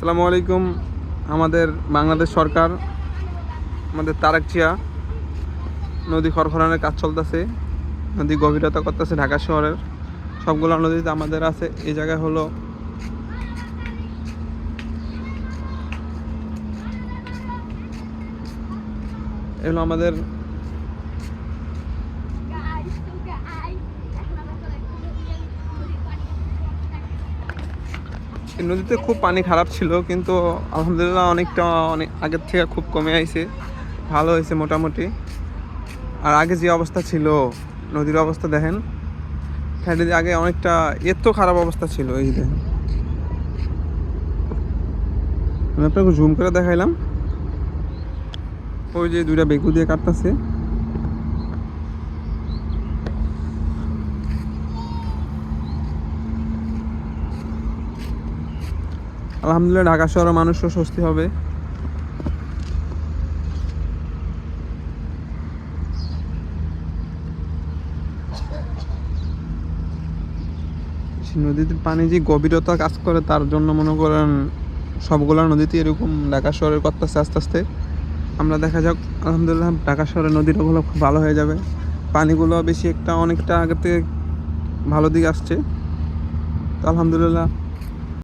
আসসালামু আলাইকুম। আমাদের বাংলাদেশ সরকার আমাদের তারেক জিয়া নদী খননের কাজ চলতেছে, নদী গভীরতা করতেছে ঢাকা শহরের সবগুলো নদীতে আমাদের আছে। এই জায়গায় হলো এগুলো আমাদের এই নদীতে খুব পানি খারাপ ছিল, কিন্তু আলহামদুলিল্লাহ অনেক আগের থেকে খুব কমে আইছে, ভালো হয়েছে মোটামুটি। আর আগে যে অবস্থা ছিল নদীর অবস্থা দেখেন, আগে অনেকটা এত খারাপ অবস্থা ছিল। এই যে আমি আপনাকে জুম করে দেখাইলাম, ওই যে দুইটা বেকু দিয়ে কাটতেছে। আলহামদুলিল্লাহ ঢাকা শহরের মানুষও স্বস্তি হবে। নদীতে পানি যে গভীরতা কাজ করে, তার জন্য মনে করেন সবগুলা নদীতে এরকম ঢাকা শহরের করতেছে আস্তে আস্তে। আমরা দেখা যাক, আলহামদুলিল্লাহ ঢাকা শহরের নদীগুলো খুব ভালো হয়ে যাবে। পানিগুলো অনেকটা আগের থেকে ভালো দিকে আসছে, তো আলহামদুলিল্লাহ।